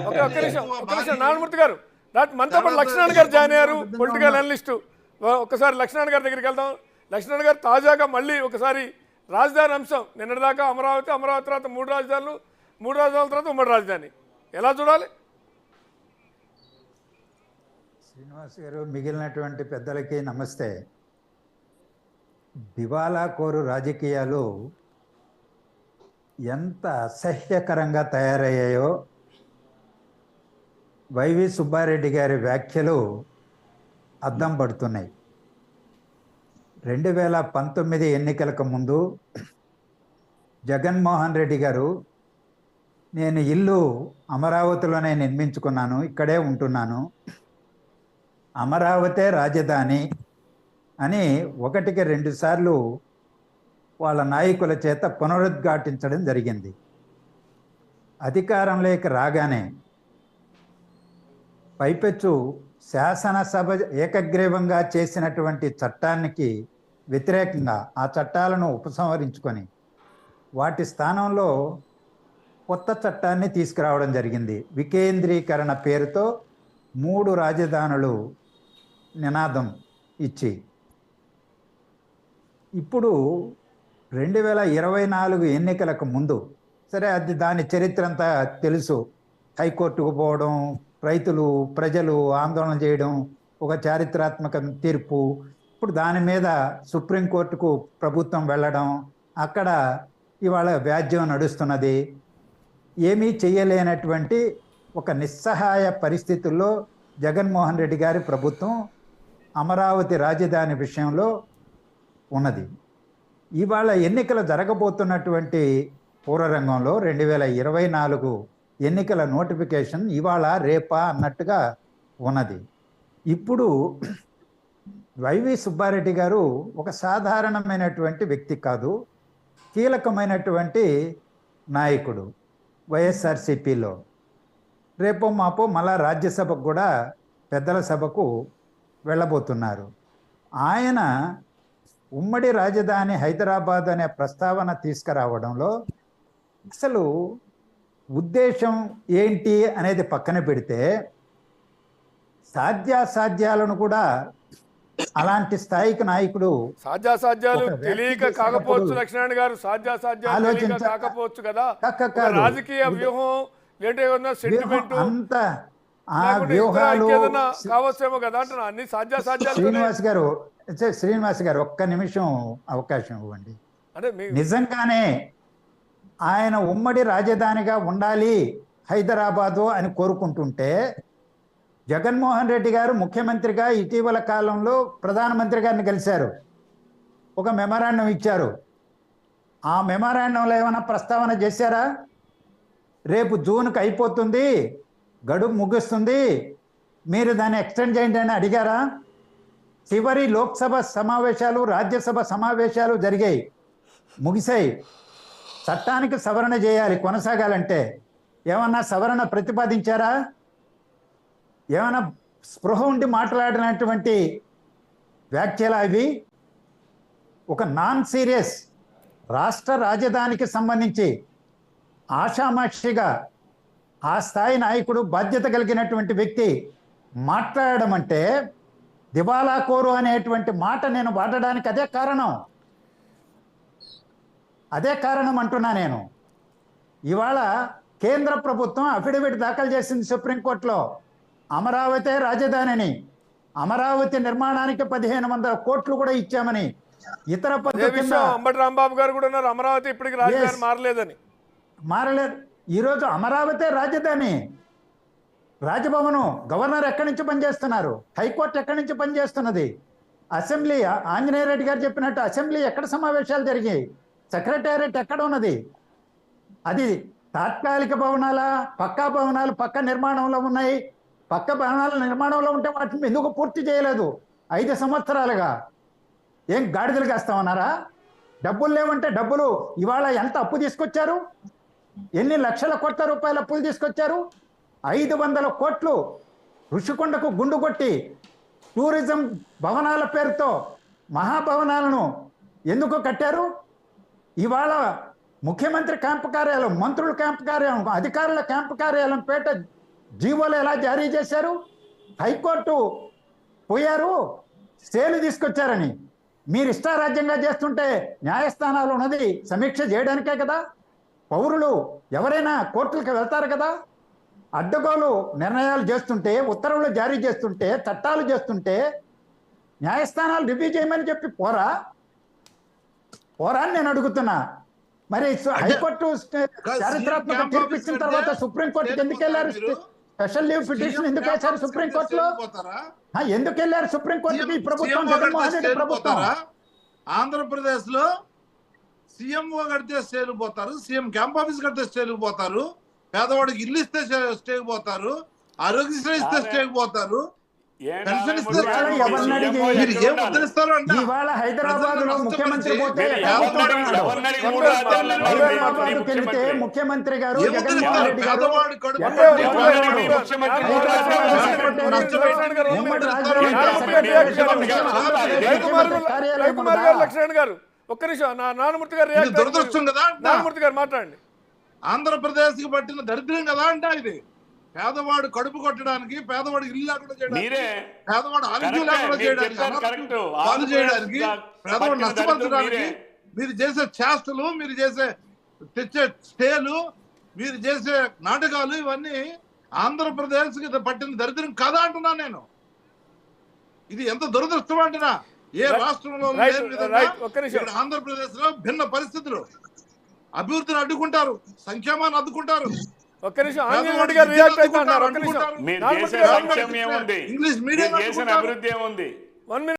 ఒక్క నిమిషం నారాయణమూర్తి గారు, మనతో పాటు లక్ష్మణ్ గారు జాయిన్ అయ్యారు, పొలిటికల్ అనలిస్టు. ఒకసారి లక్ష్మణ్ గారి దగ్గరికి వెళ్దాం. లక్ష్మణ్ గారు, తాజాగా మళ్ళీ ఒకసారి రాజధాని అంశం, నిన్నటిదాకా అమరావతి, అమరావతి తర్వాత 3 రాజధానులు, 3 రాజధానుల తర్వాత ఉమ్మడి రాజధాని, ఎలా చూడాలి? శ్రీనివాస్ గారు, మిగిలినటువంటి పెద్దలకి నమస్తే. దివాలా కోరు రాజకీయాలు ఎంత అసహ్యకరంగా తయారయ్యాయో వైవి సుబ్బారెడ్డి గారి వ్యాఖ్యలు అద్దం పడుతున్నాయి. 2019 ఎన్నికలకు ముందు జగన్మోహన్ రెడ్డి గారు, నేను ఇల్లు అమరావతిలోనే నిర్మించుకున్నాను, ఇక్కడే ఉంటున్నాను, అమరావతే రాజధాని అని 1కి 2 సార్లు వాళ్ళ నాయకుల చేత పునరుద్ఘాటించడం జరిగింది. అధికారంలోకి రాగానే పైపెచ్చు శాసనసభ ఏకగ్రీవంగా చేసినటువంటి చట్టానికి వ్యతిరేకంగా ఆ చట్టాలను ఉపసంహరించుకొని వాటి స్థానంలో కొత్త చట్టాన్ని తీసుకురావడం జరిగింది. వికేంద్రీకరణ పేరుతో 3 రాజధానులు నినాదం ఇచ్చి, ఇప్పుడు 2024 ఎన్నికలకు ముందు, సరే అది దాని చరిత్ర అంతా తెలుసు, హైకోర్టుకు పోవడం, రైతులు ప్రజలు ఆందోళన చేయడం, ఒక చారిత్రాత్మక తీర్పు, ఇప్పుడు దాని మీద సుప్రీంకోర్టుకు ప్రభుత్వం వెళ్ళడం, అక్కడ ఇవాళ వ్యాజ్యం నడుస్తున్నది. ఏమీ చేయలేనటువంటి ఒక నిస్సహాయ పరిస్థితుల్లో జగన్మోహన్ రెడ్డి గారి ప్రభుత్వం అమరావతి రాజధాని విషయంలో ఉన్నది. ఇవాళ ఎన్నికలు జరగబోతున్నటువంటి పూర్వరంగంలో 2024 ఎన్నికల నోటిఫికేషన్ ఇవాళ రేపా అన్నట్టుగా ఉన్నది. ఇప్పుడు వైవి సుబ్బారెడ్డి గారు ఒక సాధారణమైనటువంటి వ్యక్తి కాదు, కీలకమైనటువంటి నాయకుడు వైఎస్ఆర్సిపిలో. రేపో మాపో మళ్ళా రాజ్యసభకు కూడా పెద్దల సభకు వెళ్ళబోతున్నారు. ఆయన ఉమ్మడి రాజధాని హైదరాబాద్ అనే ప్రస్తావన తీసుకురావడంలో అసలు ఉద్దేశం ఏంటి అనేది పక్కన పెడితే, సాధ్యాసాధ్యాలను కూడా అలాంటి స్థాయికి నాయకుడు సాధ్యాసాధ్యాలు తెలియక కాకపోవచ్చు లక్ష్మణ్ గారు, సాధ్యాసాధ్యాలు తెలియక కాకపోవచ్చు కదా, రాజకీయ వ్యూహం లేదంటే సెంటిమెంట్ అంత ఆ వ్యూహాలు కావచ్చేమో కదా అంటున్నా. అన్ని సాధ్యాసాధ్యాలు. శ్రీనివాస్ గారు ఒక్క నిమిషం అవకాశం ఇవ్వండి. నిజంగానే ఆయన ఉమ్మడి రాజధానిగా ఉండాలి హైదరాబాదు అని కోరుకుంటుంటే, జగన్మోహన్ రెడ్డి గారు ముఖ్యమంత్రిగా ఇటీవల కాలంలో ప్రధానమంత్రి గారిని కలిశారు, ఒక మెమరాండం ఇచ్చారు. ఆ మెమరాండంలో ఏమైనా ప్రస్తావన చేశారా? రేపు జూన్కి అయిపోతుంది, గడువు ముగుస్తుంది, మీరు దాన్ని ఎక్స్టెండ్ చేయండి అని అడిగారా? చివరి లోక్సభ సమావేశాలు, రాజ్యసభ సమావేశాలు జరిగాయి, ముగిశాయి. చట్టానికి సవరణ చేయాలి కొనసాగాలంటే ఏమన్నా సవరణ ప్రతిపాదించారా? ఏమైనా స్పృహ ఉండి మాట్లాడినటువంటి వ్యాఖ్యలు అవి? ఒక నాన్ సీరియస్ రాష్ట్ర రాజధానికి సంబంధించి ఆషామాషిగా ఆ స్థాయి నాయకుడు, బాధ్యత కలిగినటువంటి వ్యక్తి మాట్లాడడం అంటే, దివాలా కోరు అనేటువంటి మాట నేను వాడడానికి అదే కారణం అంటున్నా నేను. ఇవాళ కేంద్ర ప్రభుత్వం అఫిడవిట్ దాఖలు చేసింది సుప్రీంకోర్టులో, అమరావతి రాజధానిని, అమరావతి నిర్మాణానికి 1500 కోట్లు కూడా ఇచ్చామని. ఇతర అంబటి రాంబాబు గారు కూడా ఉన్నారు, అమరావతి ఇప్పటికి రాజధాని మారలేదు. ఈరోజు అమరావతి రాజధాని, రాజభవనం, గవర్నర్ ఎక్కడి నుంచి పనిచేస్తున్నారు, హైకోర్టు ఎక్కడి నుంచి పనిచేస్తున్నది, అసెంబ్లీ ఆంజనేయ రెడ్డి గారు చెప్పినట్టు అసెంబ్లీ ఎక్కడ సమావేశాలు జరిగాయి, సెక్రటేరియట్ ఎక్కడ ఉన్నది? అది తాత్కాలిక భవనాలా, పక్కా భవనాలు పక్క నిర్మాణంలో ఉన్నాయి? పక్క భవనాల నిర్మాణంలో ఉంటే వాటిని ఎందుకు పూర్తి చేయలేదు 5 సంవత్సరాలుగా? ఏం గాడిదలు కాస్తామన్నారా? డబ్బులు లేవంటే డబ్బులు ఇవాళ ఎంత అప్పు తీసుకొచ్చారు? ఎన్ని లక్షల కోట్ల రూపాయల అప్పులు తీసుకొచ్చారు? 500 కోట్లు ఋషికొండకు గుండు కొట్టి టూరిజం భవనాల పేరుతో మహాభవనాలను ఎందుకు కట్టారు? ఇవాళ ముఖ్యమంత్రి క్యాంపు కార్యాలయం, మంత్రుల క్యాంపు కార్యాలయం, అధికారుల క్యాంపు కార్యాలయం పేట జీవోలు ఎలా జారీ చేశారు? హైకోర్టు పోయారు, స్టేలు తీసుకొచ్చారని. మీరు ఇష్టారాజ్యంగా చేస్తుంటే న్యాయస్థానాలు ఉన్నది సమీక్ష చేయడానికే కదా. పౌరులు ఎవరైనా కోర్టులకు వెళ్తారు కదా. అడ్డగోలు నిర్ణయాలు చేస్తుంటే, ఉత్తర్వులు జారీ చేస్తుంటే, చట్టాలు చేస్తుంటే న్యాయస్థానాలు రివ్యూ చేయమని చెప్పి పోరా అని నేను అడుగుతున్నా. మరి హైకోర్టు చారిత్రాత్మక తీర్పు ఇచ్చిన తర్వాత సుప్రీంకోర్టుకి ఎందుకు వెళ్ళారు? స్పెషల్ లీవ్ పిటిషన్ ఎందుకు వేశారు సుప్రీంకోర్టులో? ఎందుకు వెళ్ళారు సుప్రీంకోర్టుకి? ప్రభుత్వం జగన్మోహన్ రెడ్డి ప్రభుత్వం. ఆంధ్రప్రదేశ్ లో సీఎంఓ కడితే స్టేలు పోతారు, సీఎం క్యాంప్ ఆఫీస్ కడితే స్టేలు పోతారు, పేదవాడికి ఇల్లు ఇస్తే స్టేకి పోతారు, ఆరోగ్యశ్రీ ఇస్తే స్టేకి పోతారు, పెన్షన్ ఇస్తే ఇవాళ హైదరాబాద్ లో ముఖ్యమంత్రి పోతే ముఖ్యమంత్రి గారు జగన్మోహన్ రెడ్డి గారు లక్ష్మణ్ గారు ఒక్క నిమిషం, నారాయణమూర్తి గారు దురదృష్టం కదా. నారాయణమూర్తి గారు మాట్లాడండి. ఆంధ్రప్రదేశ్ కి పట్టిన దరిద్రం కదా అంట ఇది. పేదవాడు కడుపు కొట్టడానికి, పేదవాడు ఇల్లు లేకుండా చేయడానికి, పేదవాడు ఆరోగ్యం లేకుండా చేయడానికి, పాలు చేయడానికి, పేదవాడు నష్టపరచడానికి మీరు చేసే చేష్టలు, మీరు చేసే తెచ్చే స్టేలు, మీరు చేసే నాటకాలు, ఇవన్నీ ఆంధ్రప్రదేశ్ కి పట్టిన దరిద్రం కదా అంటున్నా నేను. ఇది ఎంత దురదృష్టం అంటున్నా. ఏ రాష్ట్రంలో ఆంధ్రప్రదేశ్ లో భిన్న పరిస్థితులు. అభివృద్ధిని అడ్డుకుంటారు, సంక్షేమాన్ని అడ్డుకుంటారు. ఒక్క నిమిషం, ఆంజనేయ రెడ్డి గారు రియాక్ట్ అవుతున్నారు. ఒక్క నిమిషం, ఇంగ్లీష్ మీడియం అభివృద్ధి ఏముంది? 1 minute.